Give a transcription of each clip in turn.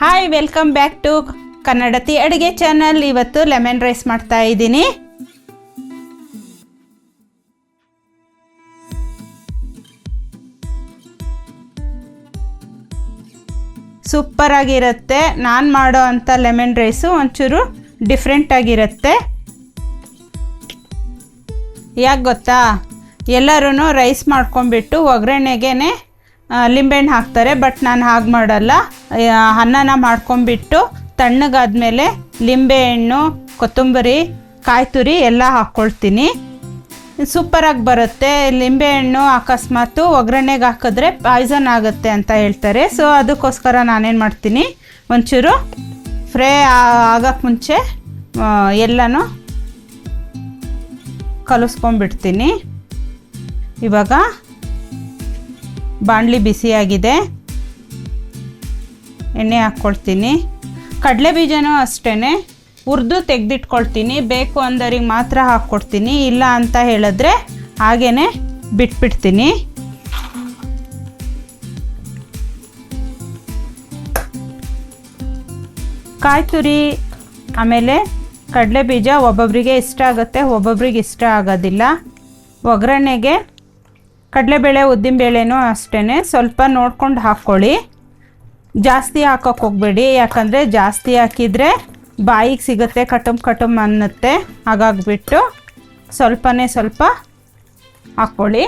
Hi, welcome back to ಕನ್ನಡತಿ ಅಡುಗೆ channel. ಇವತ್ತು lemon rice ಮಾಡ್ತಾ ಇದ್ದೀನಿ. ಸೂಪರ್ ಆಗಿರುತ್ತೆ. ನಾನು ಮಾಡೋ ಅಂಥ ಲೆಮನ್ ರೈಸು ಒಂಚೂರು ಡಿಫ್ರೆಂಟ್ ಆಗಿರುತ್ತೆ. ಯಾಕೆ ಗೊತ್ತಾ, ಎಲ್ಲರೂ ರೈಸ್ ಮಾಡ್ಕೊಂಡ್ಬಿಟ್ಟು ಒಗ್ಗರಣೆಗೆ ಲಿಂಬೆಹಣ್ಣು ಹಾಕ್ತಾರೆ. ಬಟ್ ನಾನು ಹಾಗೆ ಮಾಡಲ್ಲ. ಅನ್ನನ ಮಾಡ್ಕೊಂಡ್ಬಿಟ್ಟು ತಣ್ಣಗಾದ್ಮೇಲೆ ಲಿಂಬೆಹಣ್ಣು, ಕೊತ್ತಂಬರಿ, ಕಾಯಿ ತುರಿ ಎಲ್ಲ ಹಾಕ್ಕೊಳ್ತೀನಿ. ಸೂಪರಾಗಿ ಬರುತ್ತೆ. ಲಿಂಬೆಹಣ್ಣು ಅಕಸ್ಮಾತು ಒಗ್ಗರಣೆಗೆ ಹಾಕಿದ್ರೆ ಪಾಯ್ಸನ್ ಆಗುತ್ತೆ ಅಂತ ಹೇಳ್ತಾರೆ. ಸೊ ಅದಕ್ಕೋಸ್ಕರ ನಾನೇನು ಮಾಡ್ತೀನಿ, ಒಂಚೂರು ಫ್ರೈ ಆಗೋಕ್ಕೆ ಮುಂಚೆ ಎಲ್ಲನೂ ಕಲಿಸ್ಕೊಂಡ್ಬಿಡ್ತೀನಿ. ಇವಾಗ ಬಾಣಲಿ ಬಿಸಿಯಾಗಿದೆ, ಎಣ್ಣೆ ಹಾಕ್ಕೊಳ್ತೀನಿ. ಕಡಲೆ ಬೀಜನೂ ಅಷ್ಟೇ ಹುರಿದು ತೆಗೆದಿಟ್ಕೊಳ್ತೀನಿ. ಬೇಕು ಅಂದರಿಗೆ ಮಾತ್ರ ಹಾಕ್ಕೊಡ್ತೀನಿ, ಇಲ್ಲ ಅಂತ ಹೇಳಿದ್ರೆ ಹಾಗೇ ಬಿಟ್ಬಿಡ್ತೀನಿ. ಕಾಯಿ ತುರಿ ಆಮೇಲೆ ಕಡಲೆ ಬೀಜ ಒಬ್ಬೊಬ್ಬರಿಗೆ ಇಷ್ಟ ಆಗುತ್ತೆ, ಒಬ್ಬೊಬ್ರಿಗೆ ಇಷ್ಟ ಆಗೋದಿಲ್ಲ. ಒಗ್ಗರಣೆಗೆ ಕಡಲೆಬೇಳೆ ಉದ್ದಿನಬೇಳೆನೂ ಅಷ್ಟೇ ಸ್ವಲ್ಪ ನೋಡ್ಕೊಂಡು ಹಾಕ್ಕೊಳ್ಳಿ. ಜಾಸ್ತಿ ಹಾಕೋಕ್ಕೆ ಹೋಗಬೇಡಿ, ಯಾಕಂದರೆ ಜಾಸ್ತಿ ಹಾಕಿದರೆ ಬಾಯಿಗೆ ಸಿಗುತ್ತೆ, ಕಟುಮ್ ಅನ್ನುತ್ತೆ. ಹಾಗಾಗಿಬಿಟ್ಟು ಸ್ವಲ್ಪನೇ ಸ್ವಲ್ಪ ಹಾಕ್ಕೊಳ್ಳಿ.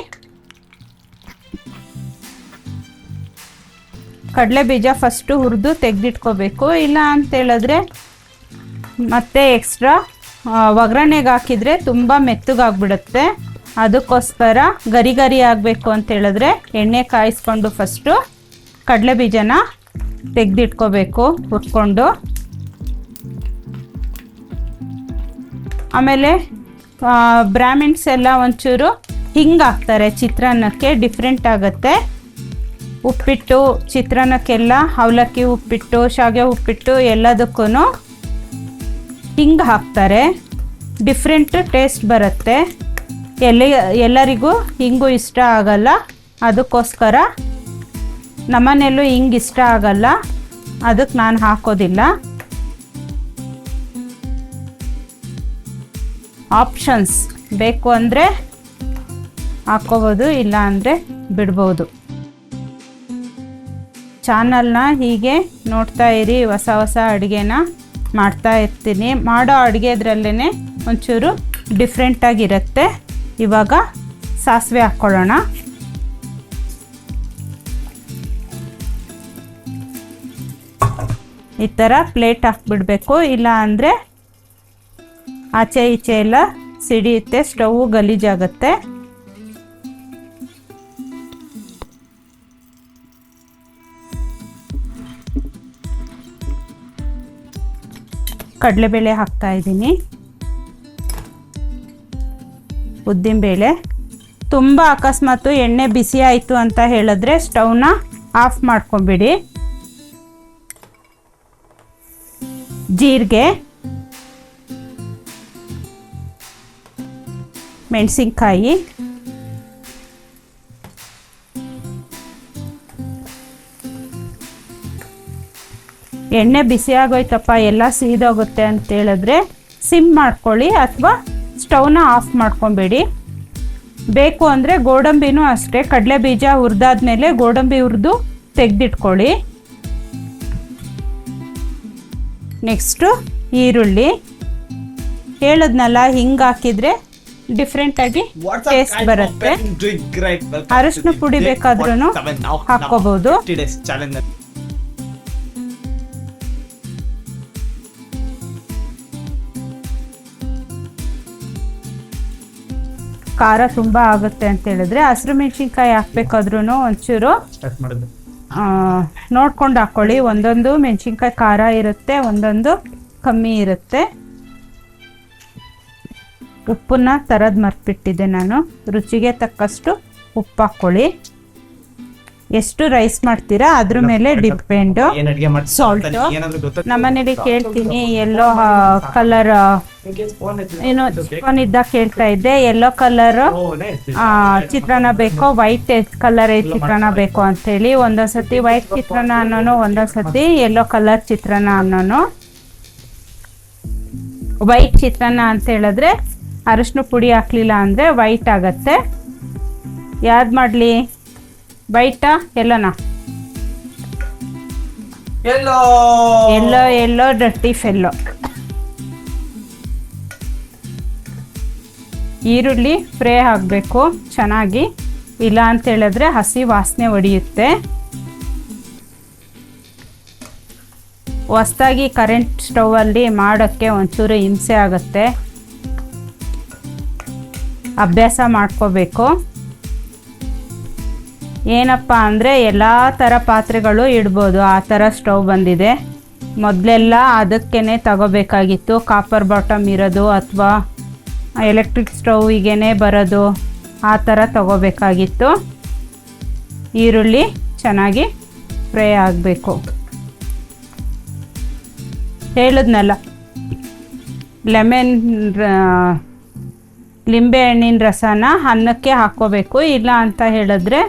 ಕಡಲೆ ಬೀಜ ಫಸ್ಟು ಹುರಿದು ತೆಗೆದಿಟ್ಕೋಬೇಕು, ಇಲ್ಲ ಅಂತೇಳಿದ್ರೆ ಮತ್ತೆ ಎಕ್ಸ್ಟ್ರಾ ಒಗ್ಗರಣೆಗೆ ಹಾಕಿದರೆ ತುಂಬ ಮೆತ್ತಗಾಗ್ಬಿಡುತ್ತೆ. ಅದಕ್ಕೋಸ್ಕರ ಗರಿ ಗರಿ ಆಗಬೇಕು ಅಂತೇಳಿದ್ರೆ ಎಣ್ಣೆ ಕಾಯಿಸ್ಕೊಂಡು ಫಸ್ಟು ಕಡಲೆ ಬೀಜನ ತೆಗೆದಿಟ್ಕೋಬೇಕು ಹುರ್ಕೊಂಡು. ಆಮೇಲೆ ಬ್ರಾಹ್ಮಿನ್ಸ್ ಎಲ್ಲ ಒಂಚೂರು ಹಿಂಗೆ ಹಾಕ್ತಾರೆ ಚಿತ್ರಾನ್ನಕ್ಕೆ, ಡಿಫ್ರೆಂಟ್ ಆಗುತ್ತೆ. ಉಪ್ಪಿಟ್ಟು ಚಿತ್ರಾನ್ನಕ್ಕೆಲ್ಲ ಅವಲಕ್ಕಿ ಉಪ್ಪಿಟ್ಟು, ಶಾವಿಗೆ ಉಪ್ಪಿಟ್ಟು ಎಲ್ಲದಕ್ಕೂ ಹಿಂಗೆ ಹಾಕ್ತಾರೆ. ಡಿಫ್ರೆಂಟ್ ಟೇಸ್ಟ್ ಬರುತ್ತೆ. ಎಲ್ಲರಿಗೂ ಹಿಂಗೂ ಇಷ್ಟ ಆಗಲ್ಲ, ಅದಕ್ಕೋಸ್ಕರ ನಮ್ಮನೆಯಲ್ಲೂ ಹಿಂಗೆ ಇಷ್ಟ ಆಗಲ್ಲ, ಅದಕ್ಕೆ ನಾನು ಹಾಕೋದಿಲ್ಲ. ಆಪ್ಷನ್ಸ್, ಬೇಕು ಅಂದರೆ ಹಾಕ್ಕೋಬೋದು, ಇಲ್ಲ ಅಂದರೆ ಬಿಡ್ಬೋದು. ಚಾನಲ್ನ ಹೀಗೆ ನೋಡ್ತಾ ಇರಿ, ಹೊಸ ಹೊಸ ಅಡುಗೆನ ಮಾಡ್ತಾ ಇರ್ತೀನಿ. ಮಾಡೋ ಅಡುಗೆದ್ರಲ್ಲೇ ಒಂಚೂರು ಡಿಫ್ರೆಂಟಾಗಿರುತ್ತೆ. ಇವಾಗ ಸಾಸಿವೆ ಹಾಕ್ಕೊಳ್ಳೋಣ. ಈ ಥರ ಪ್ಲೇಟ್ ಹಾಕ್ಬಿಡ್ಬೇಕು, ಇಲ್ಲ ಅಂದರೆ ಆಚೆ ಈಚೆ ಎಲ್ಲ ಸಿಡಿಯುತ್ತೆ, ಸ್ಟವ್ ಗಲೀಜಾಗುತ್ತೆ. ಕಡಲೆಬೇಳೆ ಹಾಕ್ತಾ ಇದ್ದೀನಿ, ಉದ್ದಿನಬೇಳೆ. ತುಂಬ ಅಕಸ್ಮಾತು ಎಣ್ಣೆ ಬಿಸಿ ಆಯಿತು ಅಂತ ಹೇಳಿದ್ರೆ ಸ್ಟವ್ನ ಆಫ್ ಮಾಡ್ಕೊಂಬಿಡಿ. ಜೀರಿಗೆ, ಮೆಣಸಿನ್ಕಾಯಿ, ಎಣ್ಣೆ ಬಿಸಿ ಆಗೋಯ್ತಪ್ಪ ಎಲ್ಲ ಸೀದೋಗುತ್ತೆ ಅಂತೇಳಿದ್ರೆ ಸಿಮ್ ಮಾಡ್ಕೊಳ್ಳಿ, ಅಥವಾ ಸ್ಟವ್ನ ಆಫ್ ಮಾಡ್ಕೊಬೇಡಿ. ಬೇಕು ಅಂದರೆ ಗೋಡಂಬಿನೂ ಅಷ್ಟೇ, ಕಡಲೆ ಬೀಜ ಹುರಿದಾದ್ಮೇಲೆ ಗೋಡಂಬಿ ಹುರಿದು ತೆಗೆದಿಟ್ಕೊಳ್ಳಿ. ನೆಕ್ಸ್ಟು ಈರುಳ್ಳಿ. ಹೇಳಿದ್ನಲ್ಲ, ಹಿಂಗೆ ಹಾಕಿದರೆ ಡಿಫ್ರೆಂಟಾಗಿ ಟೇಸ್ಟ್ ಬರುತ್ತೆ. ಅರಶಿನ ಪುಡಿ ಬೇಕಾದ್ರೂ ಹಾಕ್ಕೋಬೋದು. ಖಾರ ತುಂಬ ಆಗುತ್ತೆ ಅಂತ ಹೇಳಿದ್ರೆ ಹಸಿರು ಮೆಣಸಿನ್ಕಾಯಿ ಹಾಕ್ಬೇಕಾದ್ರೂ ಒಂಚೂರು ನೋಡ್ಕೊಂಡು ಹಾಕ್ಕೊಳ್ಳಿ. ಒಂದೊಂದು ಮೆಣಸಿನ್ಕಾಯಿ ಖಾರ ಇರುತ್ತೆ, ಒಂದೊಂದು ಕಮ್ಮಿ ಇರುತ್ತೆ. ಉಪ್ಪನ್ನ ತರದ್ ಮರ್ತ್ಬಿಟ್ಟಿದ್ದೆ ನಾನು. ರುಚಿಗೆ ತಕ್ಕಷ್ಟು ಉಪ್ಪು ಹಾಕ್ಕೊಳ್ಳಿ. ಎಷ್ಟು ರೈಸ್ ಮಾಡ್ತೀರಾ ಅದ್ರ ಮೇಲೆ ಡಿಪೆಂಡು. ಸಾಲ್ಟು ನಮ್ಮನೇಲಿ ಕೇಳ್ತೀನಿ, ಎಲ್ಲೋ ಕಲರ್ ಏನು ಚಿಕನ್ ಇದ್ದಾಗ ಕೇಳ್ತಾ ಇದ್ದೆ ಯೆಲ್ಲೋ ಕಲರ್ ಚಿತ್ರಾನ್ನ ಬೇಕೋ ವೈಟ್ ಕಲರ್ ಚಿತ್ರಾನ್ನ ಬೇಕೋ ಅಂತೇಳಿ. ಒಂದೊಂದ್ಸತಿ ವೈಟ್ ಚಿತ್ರಾನ್ನ ಅನ್ನೋನು, ಒಂದೊಂದ್ಸತಿ ಯೆಲ್ಲೋ ಕಲರ್ ಚಿತ್ರಾನ್ನ ಅನ್ನೋನು. ವೈಟ್ ಚಿತ್ರಾನ್ನ ಅಂತ ಹೇಳಿದ್ರೆ ಅರಿಶಿನ ಪುಡಿ ಹಾಕ್ಲಿಲ್ಲ ಅಂದರೆ ವೈಟ್ ಆಗತ್ತೆ. ಯಾವ್ದು ಮಾಡಲಿ, ವೈಟಾ ಎಲ್ಲೋನಾ? ಎಲ್ಲೋ ಡರ್ಟಿ ಫೆಲ್ಲೋ. ಈರುಳ್ಳಿ ಫ್ರೈ ಆಗಬೇಕು ಚೆನ್ನಾಗಿ, ಇಲ್ಲ ಅಂತ ಹೇಳಿದ್ರೆ ಹಸಿ ವಾಸನೆ ಹೊಡೆಯುತ್ತೆ. ಹೊಸ್ದಾಗಿ ಕರೆಂಟ್ ಸ್ಟೌವಲ್ಲಿ ಮಾಡೋಕ್ಕೆ ಒಂಚೂರು ಹಿಂಸೆ ಆಗುತ್ತೆ, ಅಭ್ಯಾಸ ಮಾಡ್ಕೋಬೇಕು. ಏನಪ್ಪ ಅಂದರೆ ಎಲ್ಲ ಥರ ಪಾತ್ರೆಗಳು ಇಡ್ಬೋದು, ಆ ಥರ ಸ್ಟವ್ ಬಂದಿದೆ. ಮೊದಲೆಲ್ಲ ಅದಕ್ಕೇ ತಗೋಬೇಕಾಗಿತ್ತು, ಕಾಪರ್ ಬಾಟಮ್ ಇರೋದು ಅಥವಾ ಎಲೆಕ್ಟ್ರಿಕ್ ಸ್ಟೌವಿಗೆ ಬರೋದು, ಆ ಥರ ತಗೋಬೇಕಾಗಿತ್ತು. ಈರುಳ್ಳಿ ಚೆನ್ನಾಗಿ ಫ್ರೈ ಆಗಬೇಕು. ಹೇಳಿದ್ನಲ್ಲ, ಲಿಂಬೆ ಹಣ್ಣಿನ ರಸನ ಅನ್ನಕ್ಕೆ ಹಾಕ್ಕೋಬೇಕು, ಇಲ್ಲ ಅಂತ ಹೇಳಿದ್ರೆ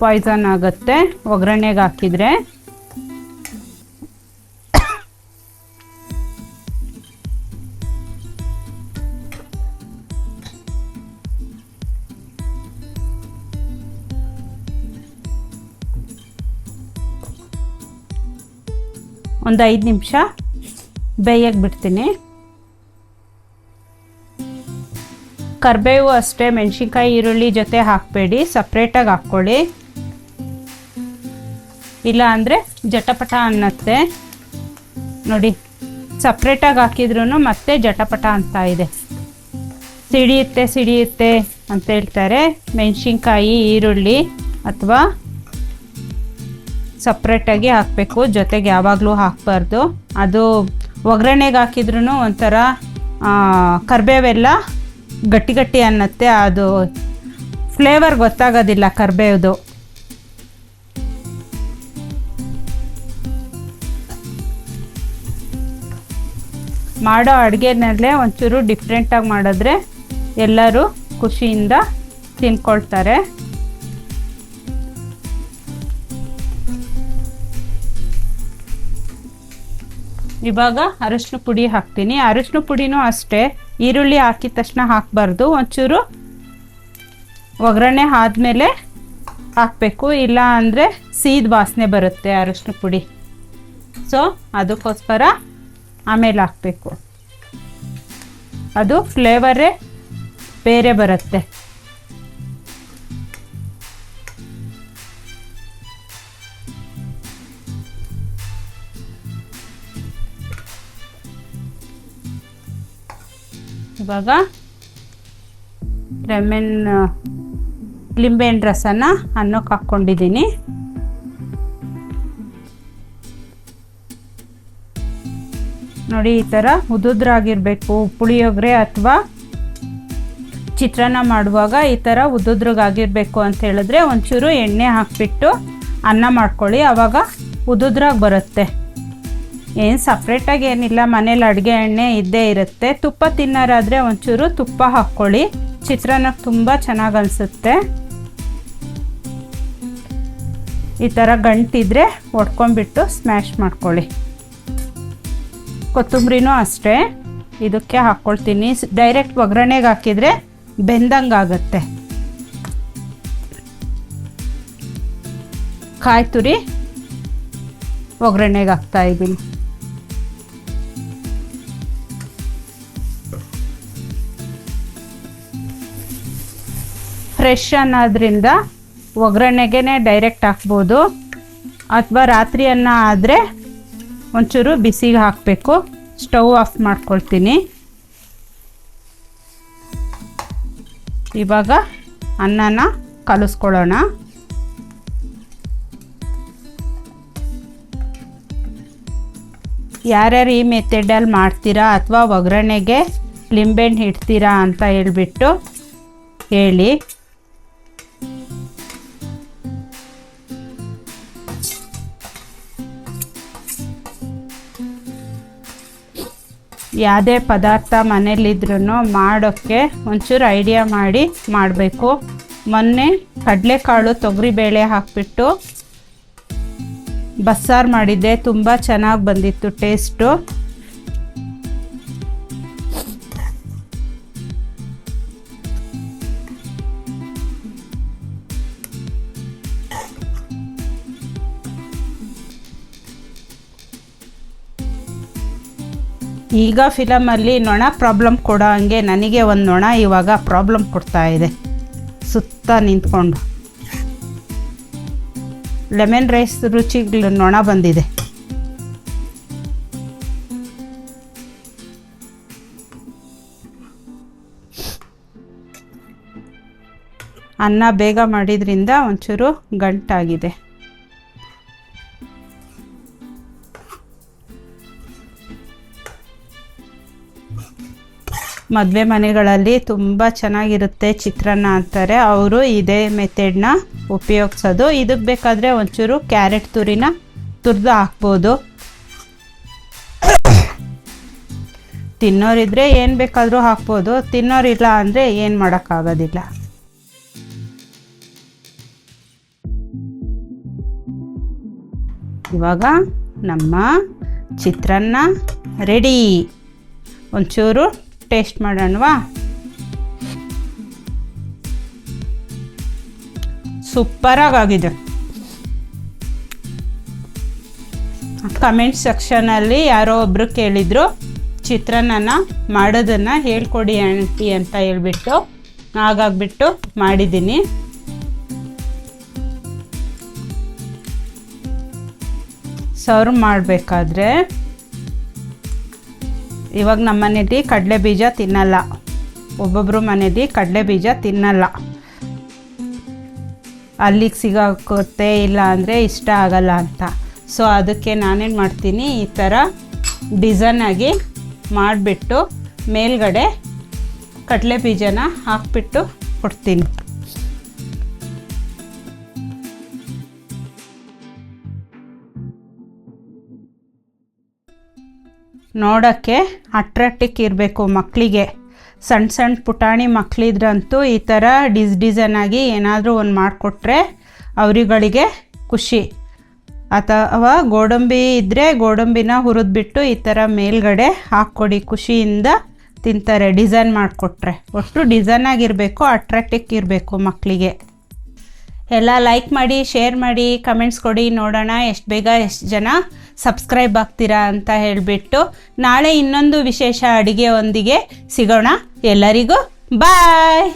ಪಾಯ್ಸನ್ ಆಗುತ್ತೆ ಒಗ್ಗರಣೆಗೆ ಹಾಕಿದರೆ. ಒಂದು 5 ನಿಮಿಷ ಬೇಯಕ್ಕೆ ಬಿಡ್ತೀನಿ. ಕರಿಬೇವು ಅಷ್ಟೇ, ಮೆಣಸಿನ್ಕಾಯಿ ಈರುಳ್ಳಿ ಜೊತೆ ಹಾಕಬೇಡಿ, ಸಪ್ರೇಟಾಗಿ ಹಾಕ್ಕೊಳ್ಳಿ, ಇಲ್ಲ ಅಂದರೆ ಜಟಪಟ ಅನ್ನತ್ತೆ. ನೋಡಿ, ಸಪ್ರೇಟಾಗಿ ಹಾಕಿದ್ರೂ ಮತ್ತೆ ಜಟಪಟ ಅಂತ ಇದೆ, ಸಿಡಿಯುತ್ತೆ ಅಂತ ಹೇಳ್ತಾರೆ. ಮೆಣಸಿನ್ಕಾಯಿ ಈರುಳ್ಳಿ ಅಥವಾ ಸಪ್ರೇಟಾಗಿ ಹಾಕಬೇಕು, ಜೊತೆಗೆ ಯಾವಾಗಲೂ ಹಾಕಬಾರ್ದು. ಅದು ಒಗ್ಗರಣೆಗೆ ಹಾಕಿದ್ರೂ ಒಂಥರ ಕರಿಬೇವೆಲ್ಲ ಗಟ್ಟಿ ಅನ್ನತ್ತೆ, ಅದು ಫ್ಲೇವರ್ ಗೊತ್ತಾಗೋದಿಲ್ಲ ಕರಿಬೇವ್ದು. ಮಾಡೋ ಅಡುಗೆನಲ್ಲೇ ಒಂಚೂರು ಡಿಫ್ರೆಂಟಾಗಿ ಮಾಡಿದ್ರೆ ಎಲ್ಲರೂ ಖುಷಿಯಿಂದ ತಿನ್ಕೊಳ್ತಾರೆ. ಇವಾಗ ಅರಿಶಿನ ಪುಡಿ ಹಾಕ್ತೀನಿ. ಅರಿಶಿನ ಪುಡಿನೂ ಅಷ್ಟೇ, ಈರುಳ್ಳಿ ಹಾಕಿದ ತಕ್ಷಣ ಹಾಕಬಾರ್ದು, ಒಂಚೂರು ಒಗ್ಗರಣೆ ಆದಮೇಲೆ ಹಾಕಬೇಕು, ಇಲ್ಲ ಅಂದರೆ ಸೀದ ವಾಸನೆ ಬರುತ್ತೆ ಅರಿಶಿನ ಪುಡಿ. ಸೊ ಅದಕ್ಕೋಸ್ಕರ ಆಮೇಲೆ ಹಾಕಬೇಕು, ಅದು ಫ್ಲೇವರೇ ಬೇರೆ ಬರುತ್ತೆ. ಇವಾಗ ಲಿಂಬೆಹಣ್ಣು ರಸನ ಅನ್ನಕ್ಕೆ ಹಾಕ್ಕೊಂಡಿದ್ದೀನಿ. ನೋಡಿ, ಈ ಥರ ಉದುದ್ರಾಗಿರಬೇಕು. ಪುಳಿಯೋಗರೆ ಅಥವಾ ಚಿತ್ರಾನ್ನ ಮಾಡುವಾಗ ಈ ಥರ ಉದುದ್ರಾಗಿರಬೇಕು ಅಂತ ಹೇಳಿದ್ರೆ ಒಂಚೂರು ಎಣ್ಣೆ ಹಾಕಿಬಿಟ್ಟು ಅನ್ನ ಮಾಡ್ಕೊಳ್ಳಿ, ಆವಾಗ ಉದುದ್ರಾಗಿ ಬರುತ್ತೆ. ಏನು ಸಪ್ರೇಟಾಗಿ ಏನಿಲ್ಲ, ಮನೇಲಿ ಅಡುಗೆ ಎಣ್ಣೆ ಇದ್ದೇ ಇರುತ್ತೆ. ತುಪ್ಪ ತಿನ್ನೋರಾದರೆ ಒಂಚೂರು ತುಪ್ಪ ಹಾಕ್ಕೊಳ್ಳಿ, ಚಿತ್ರಾನ್ನಕ್ಕೆ ತುಂಬ ಚೆನ್ನಾಗಿ ಅನಿಸುತ್ತೆ. ಈ ಥರ ಗಂಟಿದ್ರೆ ಒಡ್ಕೊಂಡ್ಬಿಟ್ಟು ಸ್ಮ್ಯಾಶ್ ಮಾಡ್ಕೊಳ್ಳಿ. ಕೊತ್ತಂಬರಿನೂ ಅಷ್ಟೇ ಇದಕ್ಕೆ ಹಾಕ್ಕೊಳ್ತೀನಿ. ಡೈರೆಕ್ಟ್ ಒಗ್ಗರಣೆಗೆ ಹಾಕಿದರೆ ಬೆಂದಂಗಾಗತ್ತೆ. ಕಾಯಿ ತುರಿ ಒಗ್ಗರಣೆಗೆ ಹಾಕ್ತಾಯಿದ್ದೀನಿ. ಫ್ರೆಶ್ ಅನ್ನೋದ್ರಿಂದ ಒಗ್ಗರಣೆಗೆ ಡೈರೆಕ್ಟ್ ಹಾಕ್ಬೋದು, ಅಥವಾ ರಾತ್ರಿ ಅನ್ನ ಆದರೆ ಒಂಚೂರು ಬಿಸಿಗೆ ಹಾಕಬೇಕು. ಸ್ಟವ್ ಆಫ್ ಮಾಡ್ಕೊಳ್ತೀನಿ. ಇವಾಗ ಅನ್ನನ ಕಲಿಸ್ಕೊಳ್ಳೋಣ. ಯಾರ್ಯಾರು ಈ ಮೆಥಡಲ್ಲಿ ಮಾಡ್ತೀರಾ ಅಥವಾ ಒಗ್ಗರಣೆಗೆ ಲಿಂಬೆಹಣ್ಣು ಇಡ್ತೀರಾ ಅಂತ ಹೇಳ್ಬಿಟ್ಟು ಹೇಳಿ. ಯಾವುದೇ ಪದಾರ್ಥ ಮನೇಲಿದ್ರೂ ಮಾಡೋಕ್ಕೆ ಒಂಚೂರು ಐಡಿಯಾ ಮಾಡಿ ಮಾಡಬೇಕು. ಮೊನ್ನೆ ಕಡಲೆಕಾಳು ತೊಗರಿಬೇಳೆ ಹಾಕಿಬಿಟ್ಟು ಬಸ್ಸಾರು ಮಾಡಿದ್ದೆ, ತುಂಬ ಚೆನ್ನಾಗಿ ಬಂದಿತ್ತು ಟೇಸ್ಟು. ಈಗ ಫಿಲಮಲ್ಲಿ ನೊಣ ಪ್ರಾಬ್ಲಮ್ ಕೊಡೋ ಹಂಗೆ ನನಗೆ ಒಂದು ನೊಣ ಇವಾಗ ಪ್ರಾಬ್ಲಮ್ ಕೊಡ್ತಾ ಇದೆ ಸುತ್ತ ನಿಂತ್ಕೊಂಡು. ಲೆಮನ್ ರೈಸ್ ರುಚಿಗೆ ನೊಣ ಬಂದಿದೆ. ಅನ್ನ ಬೇಗ ಮಾಡಿದ್ರಿಂದ ಒಂಚೂರು ಗಂಟಾಗಿದೆ. ಮದುವೆ ಮನೆಗಳಲ್ಲಿ ತುಂಬ ಚೆನ್ನಾಗಿರುತ್ತೆ ಚಿತ್ರಾನ್ನ ಅಂತಾರೆ, ಅವರು ಇದೇ ಮೆಥಡ್ನ ಉಪಯೋಗಿಸೋದು. ಇದಕ್ಕೆ ಬೇಕಾದರೆ ಒಂಚೂರು ಕ್ಯಾರೆಟ್ ತುರಿನ ತುರಿದು ಹಾಕ್ಬೋದು. ತಿನ್ನೋರಿದ್ರೆ ಏನು ಬೇಕಾದರೂ ಹಾಕ್ಬೋದು, ತಿನ್ನೋರಿಲ್ಲ ಅಂದರೆ ಏನು ಮಾಡೋಕ್ಕಾಗೋದಿಲ್ಲ. ಇವಾಗ ನಮ್ಮ ಚಿತ್ರಾನ್ನ ರೆಡಿ. ಒಂಚೂರು ಟೇಸ್ಟ್ ಮಾಡೋಣವಾ? ಸೂಪರಾಗಿದೆ. ಕಮೆಂಟ್ ಸೆಕ್ಷನಲ್ಲಿ ಯಾರೋ ಒಬ್ಬರು ಕೇಳಿದರು ಚಿತ್ರಾನ್ನ ಮಾಡೋದನ್ನು ಹೇಳ್ಕೊಡಿ ಆಂಟಿ ಅಂತ ಹೇಳ್ಬಿಟ್ಟು, ಹಾಗಾಗ್ಬಿಟ್ಟು ಮಾಡಿದ್ದೀನಿ. ಸರ್ವ್ ಮಾಡಬೇಕಾದ್ರೆ ಇವಾಗ ನಮ್ಮ ಮನೇಲಿ ಕಡಲೆ ಬೀಜ ತಿನ್ನಲ್ಲ, ಒಬ್ಬೊಬ್ಬರು ಮನೇಲಿ ಕಡಲೆ ಬೀಜ ತಿನ್ನಲ್ಲ, ಅಲ್ಲಿಗೆ ಸಿಗೋಗುತ್ತೆ, ಇಲ್ಲ ಅಂದರೆ ಇಷ್ಟ ಆಗಲ್ಲ ಅಂತ. ಸೊ ಅದಕ್ಕೆ ನಾನೇನು ಮಾಡ್ತೀನಿ, ಈ ಥರ ಡಿಸೈನಾಗಿ ಮಾಡಿಬಿಟ್ಟು ಮೇಲ್ಗಡೆ ಕಡಲೆ ಬೀಜನ ಹಾಕ್ಬಿಟ್ಟು ಕೊಡ್ತೀನಿ. ನೋಡೋಕ್ಕೆ ಅಟ್ರಾಕ್ಟಿವ್ ಇರಬೇಕು ಮಕ್ಕಳಿಗೆ. ಸಣ್ಣ ಸಣ್ಣ ಪುಟಾಣಿ ಮಕ್ಕಳಿದ್ರಂತೂ ಈ ಥರ ಡಿಸೈನಾಗಿ ಏನಾದರೂ ಒಂದು ಮಾಡಿಕೊಟ್ರೆ ಅವರುಗಳಿಗೆ ಖುಷಿ. ಅಥವಾ ಗೋಡಂಬಿ ಇದ್ದರೆ ಗೋಡಂಬಿನ ಹುರಿದ್ಬಿಟ್ಟು ಈ ಥರ ಮೇಲ್ಗಡೆ ಹಾಕ್ಕೊಡಿ, ಖುಷಿಯಿಂದ ತಿಂತಾರೆ ಡಿಸೈನ್ ಮಾಡಿಕೊಟ್ರೆ. ಒಟ್ಟು ಡಿಸೈನಾಗಿರಬೇಕು, ಅಟ್ರಾಕ್ಟಿವ್ ಇರಬೇಕು ಮಕ್ಕಳಿಗೆ. ಎಲ್ಲ ಲೈಕ್ ಮಾಡಿ, ಶೇರ್ ಮಾಡಿ, ಕಮೆಂಟ್ಸ್ ಕೊಡಿ, ನೋಡೋಣ ಎಷ್ಟು ಬೇಗ ಎಷ್ಟು ಜನ ಸಬ್ಸ್ಕ್ರೈಬ್ ಆಗ್ತೀರಾ ಅಂತ ಹೇಳಿಬಿಟ್ಟು ನಾಳೆ ಇನ್ನೊಂದು ವಿಶೇಷ ಅಡುಗೆಯೊಂದಿಗೆ ಸಿಗೋಣ. ಎಲ್ಲರಿಗೂ ಬಾಯ್.